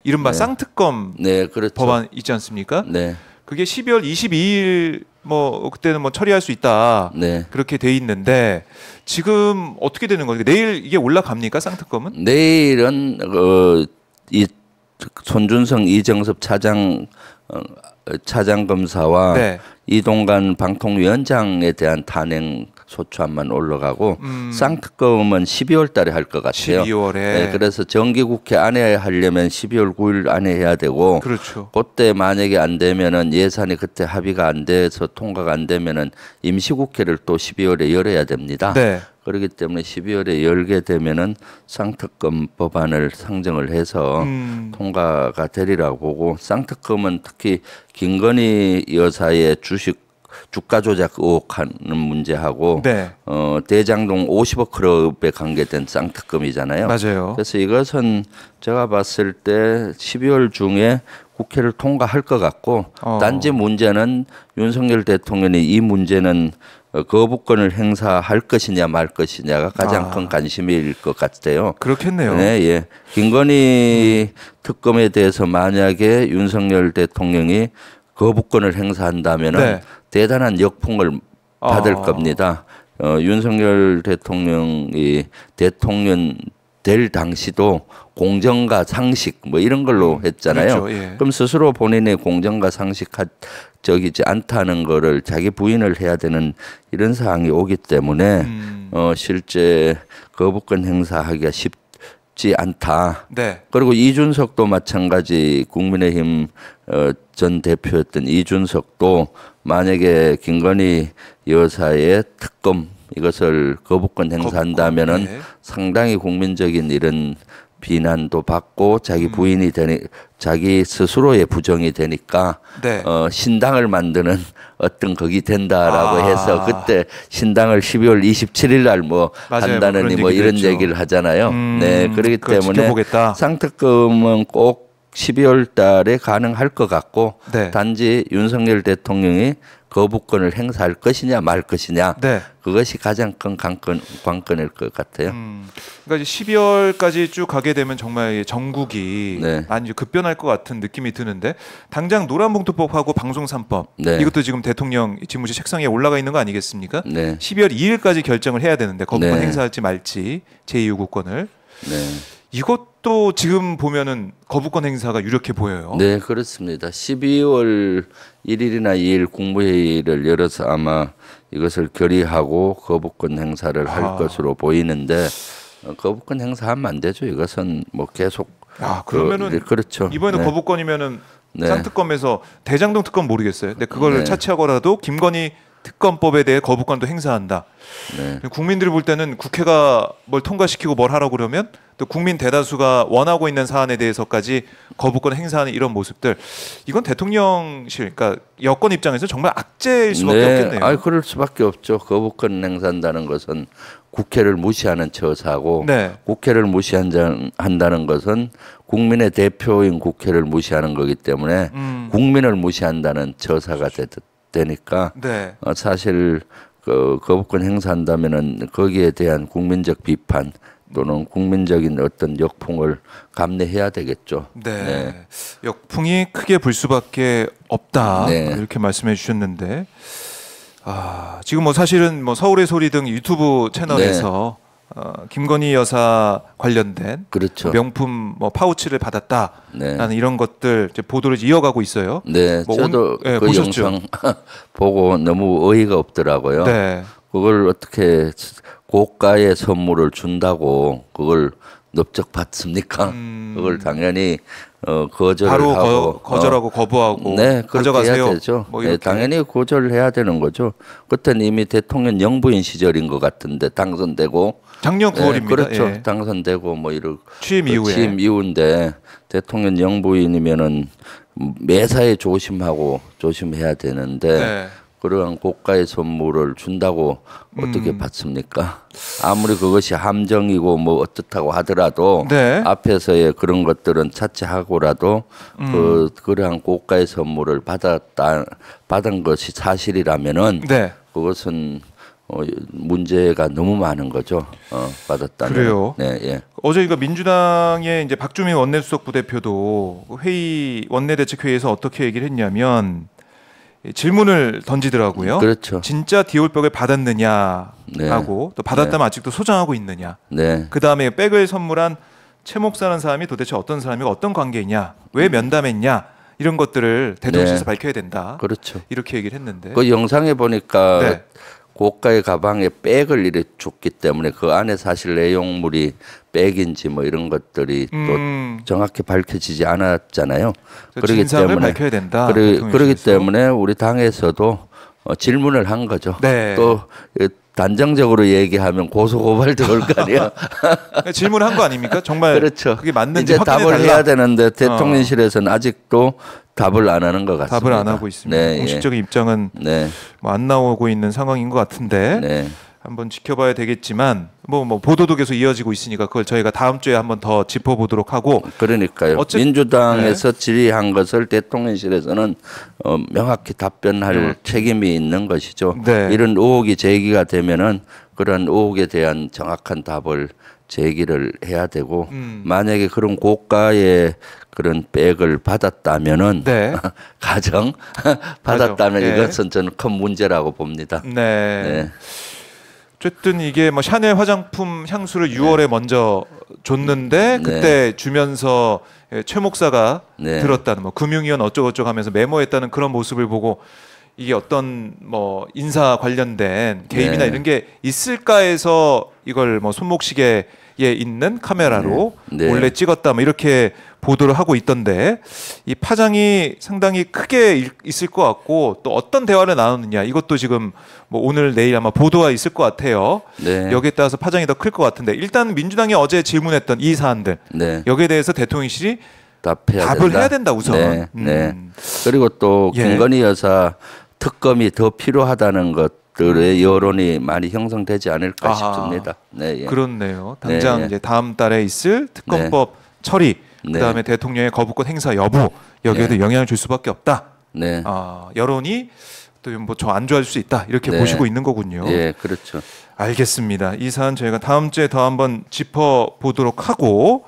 이른바 네. 쌍특검 네, 그렇죠. 법안 있지 않습니까? 네. 그게 12월 22일 뭐 그때는 뭐 처리할 수 있다. 네. 그렇게 돼 있는데 지금 어떻게 되는 거예요? 내일 이게 올라갑니까? 쌍특검은? 내일은 이 손준성 이정섭 차장 검사와 네. 이동관 방통위원장에 대한 단행 소추안만 올라가고 쌍특검은 12월 달에 할 것 같아요. 12월에. 네, 그래서 정기국회 안에 하려면 12월 9일 안에 해야 되고 그렇죠. 그때 만약에 안 되면은 예산이 그때 합의가 안 돼서 통과가 안 되면은 임시국회를 또 12월에 열어야 됩니다. 네. 그렇기 때문에 12월에 열게 되면은 쌍특검 법안을 상정을 해서 통과가 되리라고 보고 쌍특검은 특히 김건희 여사의 주가 조작 의혹하는 문제하고 네. 대장동 50억 클럽에 관계된 쌍특검이잖아요. 맞아요. 그래서 이것은 제가 봤을 때 12월 중에 국회를 통과할 것 같고 단지 문제는 윤석열 대통령이 이 문제는 거부권을 행사할 것이냐 말 것이냐가 가장 큰 관심일 것 같아요. 그렇겠네요. 네, 예. 김건희 특검에 대해서 만약에 윤석열 대통령이 거부권을 행사한다면은 네. 대단한 역풍을 받을 겁니다. 윤석열 대통령이 대통령 될 당시도 공정과 상식 뭐 이런 걸로 했잖아요. 그렇죠, 예. 그럼 스스로 본인의 공정과 상식적이지 않다는 거를 자기 부인을 해야 되는 이런 상황이 오기 때문에 실제 거부권 행사하기가 쉽지 않다. 네. 그리고 이준석도 마찬가지 국민의힘 전 대표였던 이준석도 만약에 김건희 여사의 특검 이것을 거부권 행사한다면은 네. 상당히 국민적인 이런 비난도 받고 자기 부인이 되니 자기 스스로의 부정이 되니까 네. 신당을 만드는 어떤 극이 된다라고 해서 그때 신당을 12월 27일 날 뭐 한다느니 뭐 이런 얘기를 하잖아요. 네, 그렇기 때문에 지켜보겠다. 쌍특검은 꼭 12월 달에 가능할 것 같고 네. 단지 윤석열 대통령이 거부권을 행사할 것이냐 말 것이냐 네. 그것이 가장 큰 관건일 것 같아요. 그러니까 이제 12월까지 쭉 가게 되면 정말 전국이 네. 많이 급변할 것 같은 느낌이 드는데 당장 노란봉투법하고 방송 3법 네. 이것도 지금 대통령 집무실 책상에 올라가 있는 거 아니겠습니까? 네. 12월 2일까지 결정을 해야 되는데 거부권 네. 행사할지 말지 제2요구권을 네. 이것도 지금 보면은 거부권 행사가 유력해 보여요. 네, 그렇습니다. 12월 1일이나 2일 국무회의를 열어서 아마 이것을 결의하고 거부권 행사를 할 것으로 보이는데 거부권 행사하면 안 되죠. 이것은 뭐 계속 그러면은 그렇죠. 이번에도 네. 거부권이면은 네. 쌍특검에서 대장동 특검 모르겠어요. 근데 그걸 네. 차치하고라도 김건희 특검법에 대해 거부권도 행사한다. 네. 국민들이 볼 때는 국회가 뭘 통과시키고 뭘 하라고 그러면 또 국민 대다수가 원하고 있는 사안에 대해서까지 거부권 행사하는 이런 모습들 이건 대통령실 그러니까 여권 입장에서 정말 악재일 수밖에 네. 없겠네요. 그럴 수밖에 없죠. 거부권 행사한다는 것은 국회를 무시하는 처사고 네. 국회를 무시한다는 것은 국민의 대표인 국회를 무시하는 거기 때문에 국민을 무시한다는 처사가 되니까 네. 사실 거부권 행사한다면은 거기에 대한 국민적 비판 또는 국민적인 어떤 역풍을 감내해야 되겠죠. 네. 네. 역풍이 크게 불 수밖에 없다. 네. 이렇게 말씀해 주셨는데 지금 뭐 사실은 뭐 서울의 소리 등 유튜브 채널에서 김건희 여사 관련된 그렇죠. 명품 뭐 파우치를 받았다라는 네. 이런 것들 이제 보도를 이어가고 있어요. 네, 뭐 저도 네, 그 보셨죠? 영상 보고 너무 어이가 없더라고요. 네. 그걸 어떻게 고가의 선물을 준다고 그걸 넓적 받습니까? 그걸 당연히 거절을 바로 하고 거절하고 거부하고 네, 그렇게 가져가세요. 해야 되죠. 뭐 네, 이렇게. 당연히 거절해야 되는 거죠. 그때는 이미 대통령 영부인 시절인 것 같은데 당선되고 작년 9월입니다. 그렇죠. 예. 당선되고 뭐 이런 취임 이후에 취임 이후인데 대통령 영부인이면은 매사에 조심해야 되는데 네. 그러한 고가의 선물을 준다고 어떻게 받습니까? 아무리 그것이 함정이고 뭐 어떻다고 하더라도 네. 앞에서의 그런 것들은 차치하고라도 그러한 고가의 선물을 받은 것이 사실이라면은 네. 그것은 문제가 너무 많은 거죠. 받았다는. 그래요. 네, 예. 어제 이거 민주당의 이제 박주민 원내수석 부대표도 회의 원내대책회의에서 어떻게 얘기를 했냐면 질문을 던지더라고요. 그렇죠. 진짜 디올백을 받았느냐라고 네. 또 받았다면 아직도 소장하고 있느냐. 네. 그 다음에 백을 선물한 최 목사라는 사람이 도대체 어떤 사람이고 어떤 관계냐, 왜 면담했냐 이런 것들을 대통령실에서 네. 밝혀야 된다. 그렇죠. 이렇게 얘기를 했는데. 그 영상에 보니까 네. 고가의 가방에 백을 이렇게 줬기 때문에 그 안에 사실 내용물이 백인지 뭐 이런 것들이 또 정확히 밝혀지지 않았잖아요. 그렇기 진상을 때문에 밝혀야 된다. 그렇기 때문에 우리 당에서도 질문을 한 거죠. 네. 또 단정적으로 얘기하면 고소 고발 들어올 거 아니에요. 질문한 거 아닙니까? 정말 그렇죠. 그게 맞는지 이제 확인해 답을 달라. 해야 되는데 대통령실에서는 아직도 답을 안 하는 것 같습니다. 답을 안 하고 있습니다. 네, 공식적인 입장은 네. 뭐 안 나오고 있는 상황인 것 같은데 네. 한번 지켜봐야 되겠지만 뭐 보도도 계속 이어지고 있으니까 그걸 저희가 다음 주에 한번 더 짚어보도록 하고. 그러니까요. 민주당에서 질의한 것을 대통령실에서는 명확히 답변할 책임이 있는 것이죠. 네. 이런 의혹이 제기가 되면은 그런 의혹에 대한 정확한 답을 제기를 해야 되고 만약에 그런 고가의 그런 백을 받았다면은 네. 가정 받았다면 예. 이것은 저는 큰 문제라고 봅니다. 네. 네. 어쨌든 이게 뭐 샤넬 화장품 향수를 6월에 먼저 줬는데 그때 주면서 최 목사가 네. 들었다는 뭐 금융위원 어쩌고저쩌고 하면서 메모했다는 그런 모습을 보고 이게 어떤 뭐 인사 관련된 개입이나 네. 이런 게 있을까 해서 이걸 뭐 손목시계에 있는 카메라로 네. 몰래 찍었다 뭐 이렇게 보도를 하고 있던데 이 파장이 상당히 크게 있을 것 같고 또 어떤 대화를 나누느냐 이것도 지금 뭐 오늘 내일 아마 보도가 있을 것 같아요. 네. 여기에 따라서 파장이 더 클 것 같은데 일단 민주당이 어제 질문했던 이 사안들 네. 여기에 대해서 대통령실이 답을 해야 된다 우선. 네, 네. 그리고 또 예. 김건희 여사 특검이 더 필요하다는 것들의 여론이 많이 형성되지 않을까 싶습니다. 네, 예. 그렇네요. 당장 네, 예. 이제 다음 달에 있을 특검법 처리, 그다음에 대통령의 거부권 행사 여부 여기에도 영향을 줄 수밖에 없다. 네. 여론이 또 뭐 저 안 좋아질 수 있다 이렇게 네. 보시고 있는 거군요. 예, 그렇죠. 알겠습니다. 이 사안 저희가 다음 주에 더 한번 짚어 보도록 하고.